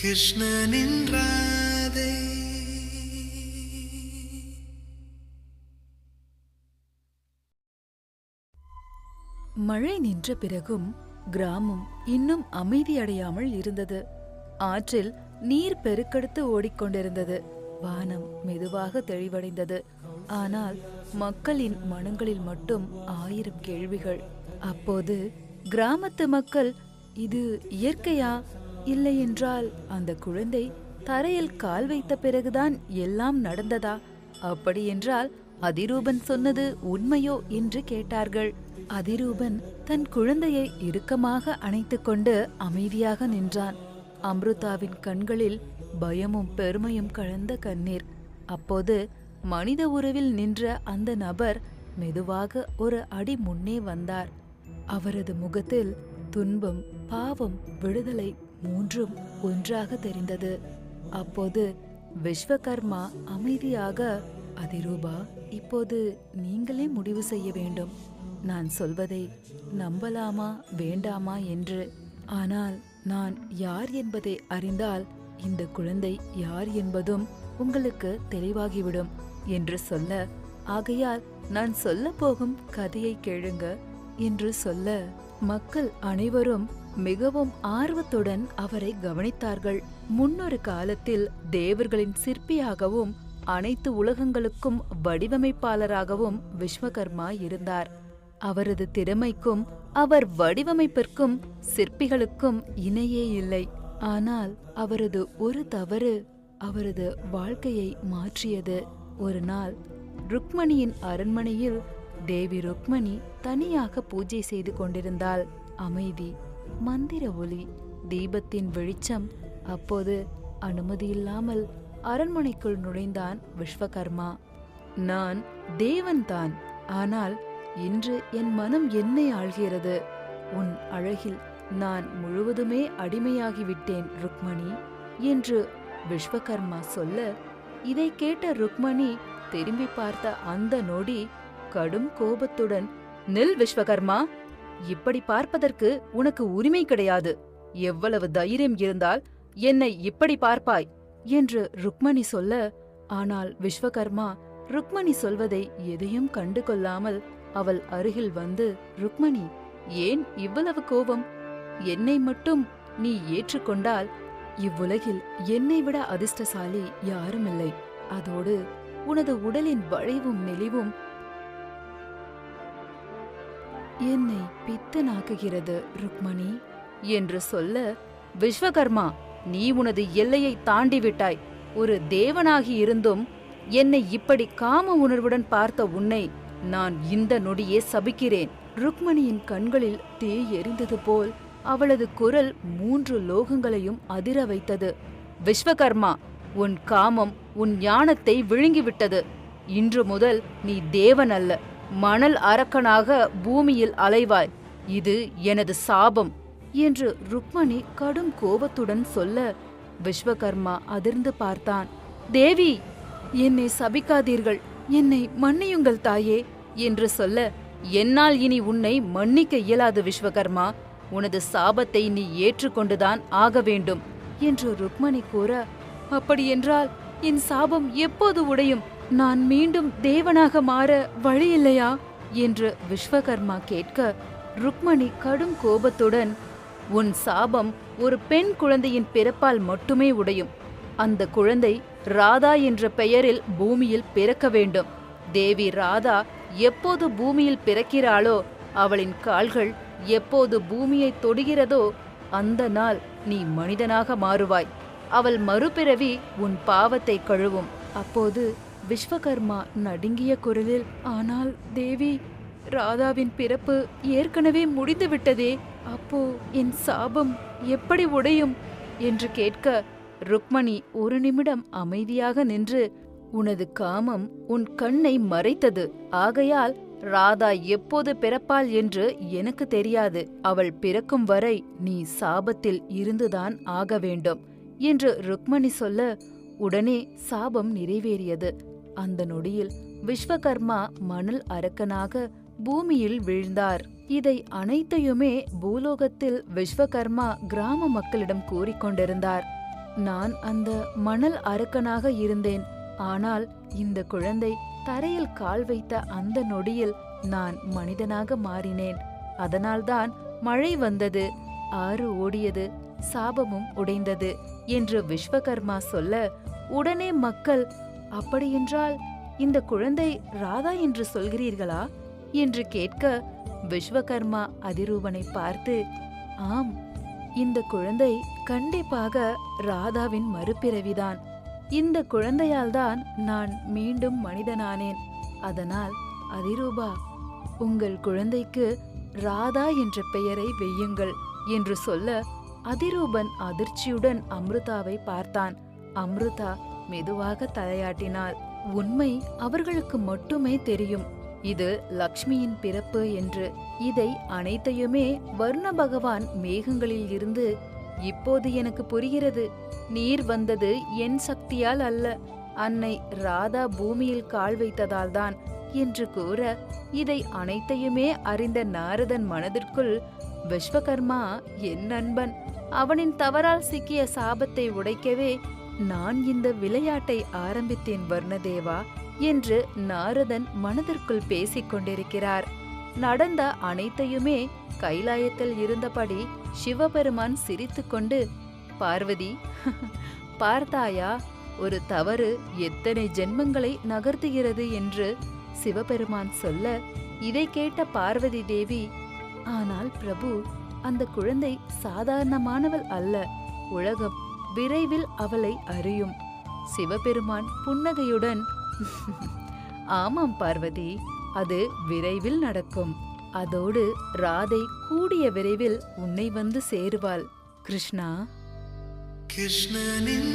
கிருஷ்ணனின் ராதை. மழை நின்ற பிறகும் கிராமம் இன்னும் அமைதியடையாமல் இருந்தது. ஆற்றில் நீர் பெருக்கெடுத்து ஓடிக்கொண்டிருந்தது. வானம் மெதுவாக தெளிவடைந்தது. ஆனால் மக்களின் மனங்களில் மட்டும் 1000 கேள்விகள். அப்போது கிராமத்து மக்கள், இது இயற்கையா, இல்லை என்றால் அந்த குழந்தை தரையில் கால் வைத்த பிறகுதான் எல்லாம் நடந்ததா, அப்படி என்றால் அதிரூபன் சொன்னது உண்மையோ என்று கேட்டார்கள். அதிரூபன் தன் குழந்தையை இறுக்கமாக அணைத்துக்கொண்டு அமைதியாக நின்றான். அம்ருதாவின் கண்களில் பயமும் பெருமையும் கலந்த கண்ணீர். அப்போது மனித உருவில் நின்ற அந்த நபர் மெதுவாக ஒரு அடி முன்னே வந்தார். அவரது முகத்தில் துன்பம், பாவம், விடுதலை மூன்றும் ஒன்றாக தெரிந்தது. அப்போது விஸ்வகர்மா அமைதியாக, அதிரூபா, இப்போது நீங்களே முடிவு செய்ய வேண்டும். நான் சொல்வதை நம்பலாமா வேண்டாமா என்று. ஆனால் நான் யார் என்பதை அறிந்தால் இந்த குழந்தை யார் என்பதும் உங்களுக்கு தெளிவாகிவிடும் என்று சொல்ல, ஆகையால் நான் சொல்ல போகும் கதையை கேளுங்க என்று சொல்ல, மக்கள் அனைவரும் மிகவும் ஆர்வத்துடன் அவரை கவனித்தார்கள். முன்னொரு காலத்தில் தேவர்களின் சிற்பியாகவும் அனைத்து உலகங்களுக்கும் வடிவமைப்பாளராகவும் விஸ்வகர்மா இருந்தார். அவரது திறமைக்கும் அவர் வடிவமைப்பிற்கும் சிற்பிகளுக்கும் இணையே இல்லை. ஆனால் அவரது ஒரு தவறு அவரது வாழ்க்கையை மாற்றியது. ஒரு நாள் ருக்மணியின் அரண்மனையில் தேவி ருக்மணி தனியாக பூஜை செய்து கொண்டிருந்தாள். அமைதி, மந்திர ஒலி, தீபத்தின் வெளிச்சம். அப்போது அனுமதியில்லாமல் அரண்மனைக்குள் நுழைந்தான் விஸ்வகர்மா. நான் தேவன்தான், ஆனால் இன்று என் மனம் என்னை ஆள்கிறது. உன் அழகில் நான் முழுவதுமே அடிமையாகிவிட்டேன் ருக்மணி என்று விஸ்வகர்மா சொல்ல, இதை கேட்ட ருக்மணி திரும்பி பார்த்த அந்த நொடி கடும் கோபத்துடன், நில் விஸ்வகர்மா, இப்படி பார்ப்பதற்கு உனக்கு உரிமை கிடையாது. எவ்வளவு தைரியம் இருந்தால் என்னை இப்படி பார்ப்பாய் என்று ருக்மணி சொல்ல, ஆனால் விஸ்வகர்மா ருக்மணி சொல்வதை எதையும் கண்டு கொள்ளாமல் அவள் அருகில் வந்து, ருக்மணி, ஏன் இவ்வளவு கோபம்? என்னை மட்டும் நீ ஏற்றுக்கொண்டால் இவ்வுலகில் என்னை விட அதிர்ஷ்டசாலி யாருமில்லை. அதோடு உனது உடலின் வளைவும் நெளிவும் என்னை பித்தனாக்குகிறது ருக்மணி என்று சொல்ல, விஸ்வகர்மா, நீ உனது எல்லையை தாண்டிவிட்டாய். ஒரு தேவனாகி இருந்தும் என்னை இப்படி காம உணர்வுடன் பார்த்த உன்னை நான் இந்த நொடியே சபிக்கிறேன். ருக்மணியின் கண்களில் தீ எரிந்தது போல் அவளது குரல் 3 லோகங்களையும் அதிர வைத்தது. விஸ்வகர்மா, உன் காமம் உன் ஞானத்தை விழுங்கிவிட்டது. இன்று முதல் நீ தேவன் அல்ல, மணல் அரக்கனாக பூமியில் அலைவாய். இது எனது சாபம் என்று ருக்மணி கடும் கோபத்துடன் சொல்ல, விஸ்வகர்மா அதிர்ந்து பார்த்தான். தேவி, என்னை சபிக்காதீர்கள், என்னை மன்னியுங்கள் தாயே என்று சொல்ல, என்னால் இனி உன்னை மன்னிக்க இயலாது விஸ்வகர்மா. உனது சாபத்தை நீ ஏற்றுக்கொண்டுதான் ஆக வேண்டும் என்று ருக்மணி கூற, அப்படியென்றால் என் சாபம் எப்போது உடையும்? நான் மீண்டும் தேவனாக மாற வழியில்லையா என்று விஸ்வகர்மா கேட்க, ருக்மணி கடும் கோபத்துடன், உன் சாபம் ஒரு பெண் குழந்தையின் பிறப்பால் மட்டுமே உடையும். அந்த குழந்தை ராதா என்ற பெயரில் பூமியில் பிறக்க வேண்டும். தேவி ராதா எப்போது பூமியில் பிறக்கிறாளோ, அவளின் கால்கள் எப்போது பூமியை தொடுகிறதோ, அந்த நாள் நீ மனிதனாக மாறுவாய். அவள் மறுபிறவி உன் பாவத்தை கழுவும். அப்போது விஸ்வகர்மா நடுங்கிய குரலில், ஆனால் தேவி, ராதாவின் பிறப்பு ஏற்கனவே முடிந்துவிட்டதே, அப்போ என் சாபம் எப்படி உடையும் என்று கேட்க, ருக்மணி ஒரு நிமிடம் அமைதியாக நின்று, உனது காமம் உன் கண்ணை மறைத்தது. ஆகையால் ராதா எப்போது பிறப்பாள் என்று எனக்கு தெரியாது. அவள் பிறக்கும் வரை நீ சாபத்தில் இருந்துதான் ஆக வேண்டும் என்று ருக்மணி சொல்ல, உடனே சாபம் நிறைவேறியது. அந்த நொடியில் விஸ்வகர்மா மணல் அரக்கனாக பூமியில் வீழ்ந்தார். இதை அனைத்தையுமே பூலோகத்தில் விஸ்வகர்மா கிராம மக்களிடம் கூறிக்கொண்டிருந்தார். நான் அந்த மணல் அரக்கனாக இருந்தேன். ஆனால் இந்த குழந்தை தரையில் கால் வைத்த அந்த நொடியில் நான் மனிதனாக மாறினேன். அதனால்தான் மழை வந்தது, ஆறு ஓடியது, சாபமும் உடைந்தது என்று விஸ்வகர்மா சொல்ல, உடனே மக்கள், அப்படியென்றால் இந்த குழந்தை ராதா என்று சொல்கிறீர்களா என்று கேட்க, விஸ்வகர்மா அதிரூபனை பார்த்து, ஆம், இந்த குழந்தை கண்டிப்பாக ராதாவின் மறுபிறவிதான். இந்த குழந்தையால்தான் நான் மீண்டும் மனிதனானேன். அதனால் அதிரூபா, உங்கள் குழந்தைக்கு ராதா என்ற பெயரை வையுங்கள் என்று சொல்ல, அதிரூபன் அதிர்ச்சியுடன் அம்ருதாவை பார்த்தான். அம்ருதா மெதுவாக தலையாட்டினாள். உண்மை அவர்களுக்கு மட்டுமே தெரியும், இது லக்ஷ்மியின் பிறப்பு என்று. இதை அனைத்தையுமே வர்ண பகவான் மேகங்களில் இருந்து, இப்போது எனக்கு புரிகிறது, நீர் வந்தது என் சக்தியால் அல்ல, அன்னை ராதா பூமியில் கால் வைத்ததால்தான் என்று கூற, இதை அனைத்தையுமே அறிந்த நாரதன் மனதிற்குள், விஸ்வகர்மா என் நண்பன், அவனின் தவறால் சிக்கிய சாபத்தை உடைக்கவே நான் இந்த விளையாட்டை ஆரம்பித்தேன் வர்ணதேவா என்று நாரதன் மனதிற்குள் பேசிக் கொண்டிருக்கிறார். நடந்த அனைத்தையுமே கைலாயத்தில் இருந்தபடி சிவபெருமான் சிரித்துக்கொண்டு, பார்வதி, பார்த்தாயா, ஒரு தவறு எத்தனை ஜென்மங்களை நகர்த்துகிறது என்று சிவபெருமான் சொல்ல, இதை கேட்ட பார்வதி தேவி, ஆனால் பிரபு, அந்த குழந்தை சாதாரணமானவள் அல்ல, உலகம் விரைவில் அவளை அறியும். சிவபெருமான் புன்னகையுடன், ஆமாம் பார்வதி, அது விரைவில் நடக்கும். அதோடு ராதை கூடிய விரைவில் உன்னை வந்து சேருவாள். கிருஷ்ணா. கிருஷ்ணனின்